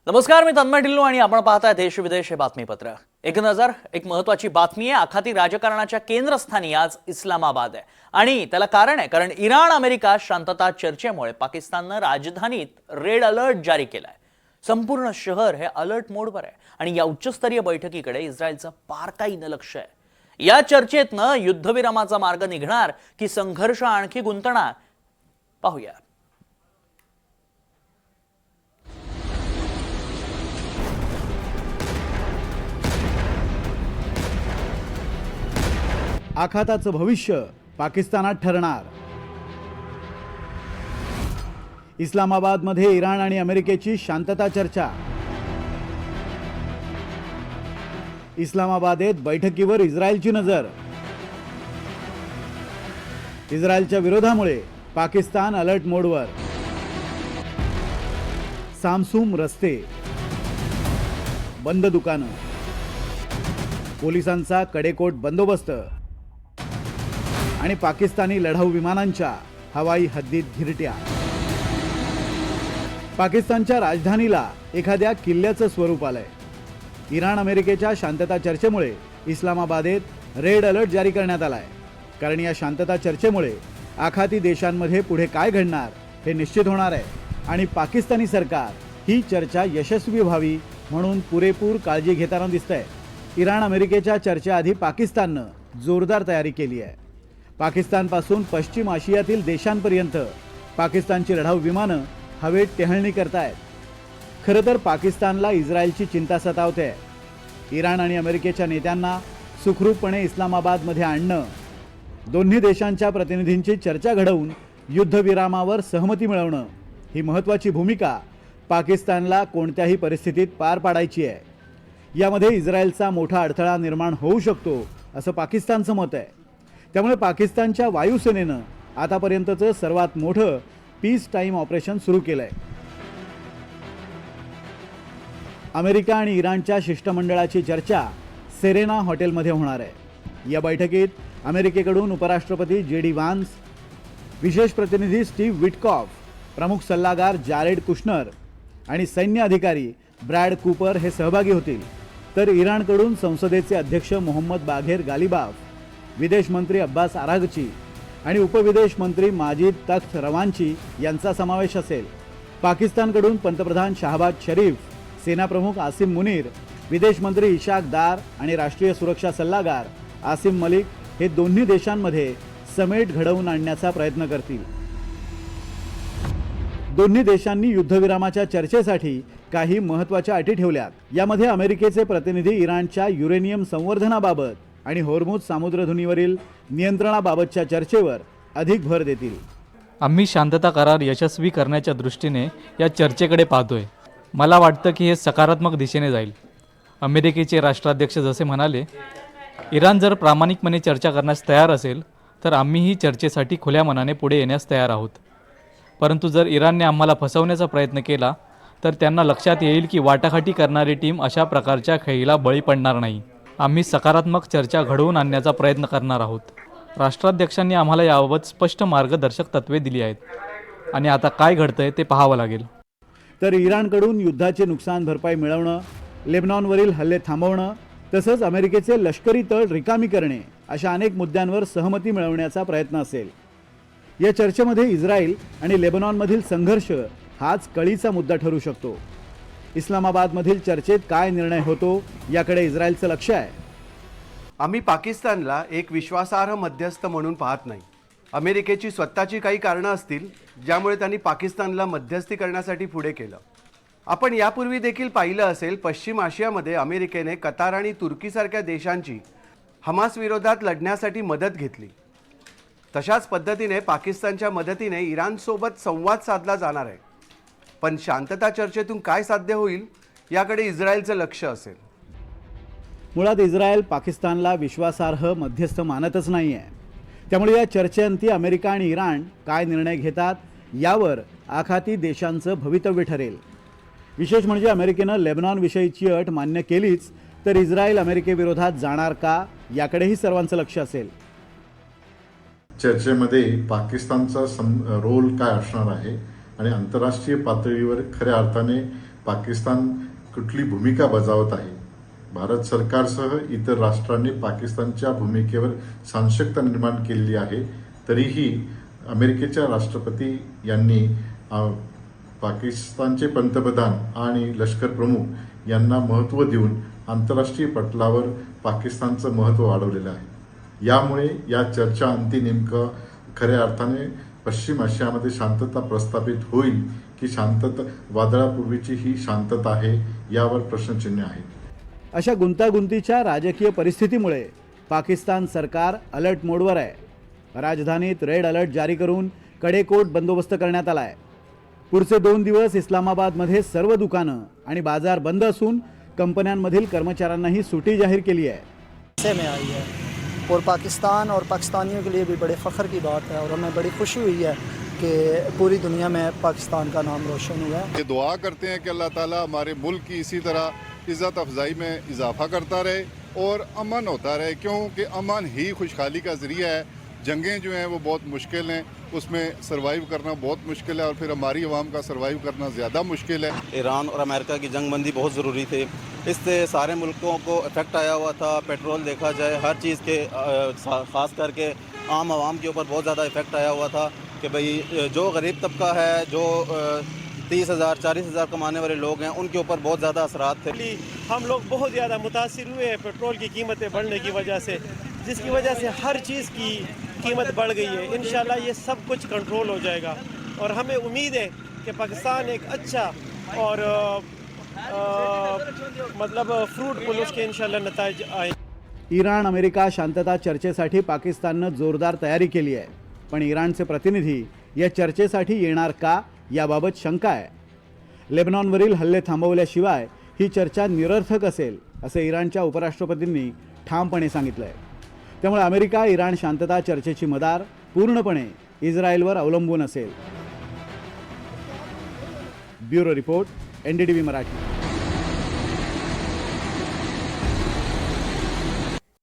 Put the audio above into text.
नमस्कार, मी तन्मय ढिल्लो आणि आपण पाहताय देश विदेश हे बातमीपत्र. एक महत्त्वाची बातमी आहे. आखाती राजकारणाच्या केंद्रस्थानी आज इस्लामाबाद आहे आणि त्याला कारण आहे, कारण इराण अमेरिका शांतता चर्चेमुळे पाकिस्ताननं राजधानीत रेड अलर्ट जारी केलाय. संपूर्ण शहर हे अलर्ट मोडवर आहे आणि या उच्चस्तरीय बैठकीकडे इस्रायलचं बारकाईनं लक्ष आहे. या चर्चेतनं युद्धविरामाचा मार्ग निघणार की संघर्ष आणखी गुंतणार, पाहूया. आखाताचं भविष्य पाकिस्तानात ठरणार. इस्लामाबादमध्ये इराण आणि अमेरिकेची शांतता चर्चा. इस्लामाबादेत बैठकीवर इस्रायलची नजर. इस्रायलच्या विरोधामुळे पाकिस्तान अलर्ट मोडवर. सामसूम रस्ते, बंद दुकानं, पोलिसांचा कडेकोट बंदोबस्त आणि पाकिस्तानी लढाऊ विमानांच्या हवाई हद्दीत घिरट्या. पाकिस्तानच्या राजधानीला एखाद्या किल्ल्याचं स्वरूप आलंय. इराण अमेरिकेच्या शांतता चर्चेमुळे इस्लामाबादेत रेड अलर्ट जारी करण्यात आलाय. कारण या शांतता चर्चेमुळे आखाती देशांमध्ये पुढे काय घडणार हे निश्चित होणार आहे आणि पाकिस्तानी सरकार ही चर्चा यशस्वी व्हावी म्हणून पुरेपूर काळजी घेताना दिसतंय. इराण अमेरिकेच्या चर्चेआधी पाकिस्ताननं जोरदार तयारी केली आहे. पाकिस्तानपासून पश्चिम आशियातील देशांपर्यंत पाकिस्तानची लढाऊ विमानं हवेत टेहळणी करतायत. खरं तर पाकिस्तानला इस्रायलची चिंता सतावते. इराण आणि अमेरिकेच्या नेत्यांना सुखरूपपणे इस्लामाबादमध्ये आणणं, दोन्ही देशांच्या प्रतिनिधींची चर्चा घडवून युद्धविरामावर सहमती मिळवणं ही महत्त्वाची भूमिका पाकिस्तानला कोणत्याही परिस्थितीत पार पाडायची आहे. यामध्ये इस्रायलचा मोठा अडथळा निर्माण होऊ शकतो असं पाकिस्तानचं मत आहे. त्यामुळे पाकिस्तानच्या वायुसेनेनं आतापर्यंतचं सर्वात मोठं पीस टाईम ऑपरेशन सुरू केलंय. अमेरिका आणि इराणच्या शिष्टमंडळाची चर्चा सेरेना हॉटेलमध्ये होणार आहे. या बैठकीत अमेरिकेकडून उपराष्ट्रपती JD व्हान्स, विशेष प्रतिनिधी स्टीव्ह विटकॉफ, प्रमुख सल्लागार जारेड कुशनर आणि सैन्य अधिकारी ब्रॅड कूपर हे सहभागी होतील. तर इराणकडून संसदेचे अध्यक्ष मोहम्मद बाघेर गालिबाफ, विदेश मंत्री अब्बास आरागची आणि उपविदेश मंत्री माजिद तख्त रवांची यांचा समावेश असेल. पाकिस्तानकडून पंतप्रधान शाहबाज शरीफ, सेनाप्रमुख आसिम मुनीर, विदेश मंत्री इशाक दार आणि राष्ट्रीय सुरक्षा सल्लागार आसिम मलिक हे दोन्ही देशांमध्ये समेट घडवून आणण्याचा प्रयत्न करतील. दोन्ही देशांनी युद्धविरामाच्या चर्चेसाठी काही महत्त्वाच्या अटी ठेवल्यात. यामध्ये अमेरिकेचे प्रतिनिधी इराणच्या युरेनियम संवर्धनाबाबत आणि होर्मुझ सामुद्रधुनीवरील नियंत्रणाबाबतच्या चर्चेवर अधिक भर देतील. आम्ही शांतता करार यशस्वी करण्याच्या दृष्टीने या चर्चेकडे पाहतोय. मला वाटतं की हे सकारात्मक दिशेने जाईल. अमेरिकेचे राष्ट्राध्यक्ष जसे म्हणाले, इराण जर प्रामाणिकपणे चर्चा करण्यास तयार असेल तर आम्हीही चर्चेसाठी खुल्या मनाने पुढे येण्यास तयार आहोत. परंतु जर इराणने आम्हाला फसवण्याचा प्रयत्न केला तर त्यांना लक्षात येईल की वाटाघाटी करणारी टीम अशा प्रकारच्या खेळीला बळी पडणार नाही. आम्ही सकारात्मक चर्चा घडवून आणण्याचा प्रयत्न करणार आहोत. राष्ट्राध्यक्षांनी आम्हाला याबाबत स्पष्ट मार्गदर्शक तत्त्वे दिली आहेत आणि आता काय घडतंय ते पाहावं लागेल. तर इराणकडून युद्धाचे नुकसान भरपाई मिळवणं, लेबनॉनवरील हल्ले थांबवणं, तसंच अमेरिकेचे लष्करी तळ रिकामी करणे अशा अनेक मुद्द्यांवर सहमती मिळवण्याचा प्रयत्न असेल. या चर्चेमध्ये इस्रायल आणि लेबनॉनमधील संघर्ष हाच कळीचा मुद्दा ठरू शकतो. इस्लामाबादमधील चर्चेत काय निर्णय होतो याकडे इस्रायलचं लक्ष आहे. आम्ही पाकिस्तानला एक विश्वासार्ह मध्यस्थ म्हणून पाहत नाही. अमेरिकेची स्वतःची काही कारणं असतील ज्यामुळे त्यांनी पाकिस्तानला मध्यस्थी करण्यासाठी पुढे केलं. आपण यापूर्वी देखील पाहिलं असेल, पश्चिम आशियामध्ये अमेरिकेने कतार आणि तुर्कीसारख्या देशांची हमास विरोधात लढण्यासाठी मदत घेतली. तशाच पद्धतीने पाकिस्तानच्या मदतीने इराणसोबत संवाद साधला जाणार आहे. पण शांतता चर्चेतून काय साध्य होईल याकडे इस्रायलचं लक्ष असेल. मुळात इस्रायल पाकिस्तानला विश्वासार्ह मध्यस्थ मानतच नाही आहे. त्यामुळे या चर्चेअंती अमेरिका आणि इराण काय निर्णय घेतात यावर आखाती देशांचं भवितव्य ठरेल. विशेष म्हणजे अमेरिकेनं लेबनॉनविषयीची अट मान्य केलीच तर इस्रायल अमेरिकेविरोधात जाणार का याकडेही सर्वांचं लक्ष असेल. चर्चेमध्ये पाकिस्तानचा रोल काय असणार आहे आणि आंतरराष्ट्रीय पातळीवर खऱ्या अर्थाने पाकिस्तान कुठली भूमिका बजावत आहे. भारत सरकारसह इतर राष्ट्रांनी पाकिस्तानच्या भूमिकेवर साशंकता निर्माण केली आहे. तरीही अमेरिकेच्या राष्ट्रपती यांनी पाकिस्तानचे पंतप्रधान आणि लष्कर प्रमुख यांना महत्त्व देऊन आंतरराष्ट्रीय पटलावर पाकिस्तानचं महत्त्व वाढवलेलं आहे. यामुळे या चर्चा अंती नेमकं खऱ्या अर्थाने पश्चिम आशियामध्ये शांतता प्रस्थापित होईल की शांतता वादळापूर्वीची ही शांतता आहे यावर प्रश्नचिन्ह आहे. अशा गुंतागुंतीच्या राजकीय परिस्थितीमुळे पाकिस्तान सरकार अलर्ट मोडवर आहे. राजधानीत रेड अलर्ट जारी करून कडेकोट बंदोबस्त करण्यात आला आहे. पुढचे 2 दिवस इस्लामाबादमध्ये सर्व दुकानं आणि बाजार बंद असून कंपन्यांमधील कर्मचाऱ्यांनाही सुट्टी जाहीर केली आहे. से में आई है और पाकिस्तान और पाकिस्तानियों के लिए भी बड़े फ़ख्र की बात है और हमें बड़ी खुशी हुई है कि पूरी दुनिया में पाकिस्तान का नाम रोशन हुआ है. ये दुआ करते हैं कि अल्लाह ताला हमारे मुल्क की इसी तरह इज़्ज़त अफजाई में इजाफा करता रहे और अमन होता रहे, क्योंकि अमन ही खुशहाली का ज़रिया है. जंगें जो हैं वो बहुत मुश्किल हैं, उसमें सर्वाइव करना बहुत मुश्किल है और फिर हमारी आवाम का सर्वाइव करना ज़्यादा मुश्किल है. ईरान और अमेरिका की जंगबंदी बहुत ज़रूरी थी. इससे सारे मुल्कों को इफ़ेक्ट आया हुआ था. पेट्रोल देखा जाए, हर चीज़ के ख़ास करके आम आवाम के ऊपर बहुत ज़्यादा इफ़ेक्ट आया हुआ था कि भाई जो गरीब तबका है, जो 30,000 40,000 कमाने वाले लोग हैं, उनके ऊपर बहुत ज़्यादा असरात थे. हम लोग बहुत ज़्यादा मुतासिर हुए हैं पेट्रोल की कीमतें बढ़ने की वजह से, जिसकी वजह से हर चीज़ की कीमत बढ़ गई है. इंशाल्लाह ये सब कुछ कंट्रोल हो जाएगा और हमें उम्मीद है कि पाकिस्तान एक अच्छा और मतलब फ्रूटफुल उसके इंशाल्लाह नताइज आए. इराण अमेरिका शांतता चर्चेसाठी पाकिस्ताननं जोरदार तयारी केली आहे. पण इराणचे प्रतिनिधी या चर्चेसाठी येणार का याबाबत शंका आहे. लेबनॉनवरील हल्ले थांबवल्याशिवाय ही चर्चा निरर्थक असेल असे इराणच्या उपराष्ट्रपतींनी ठामपणे सांगितलं आहे. त्यामुळे अमेरिका इराण शांतता चर्चेची मदार पूर्णपणे इस्रायलवर अवलंबून असेल. Bureau report, NDTV Marathi.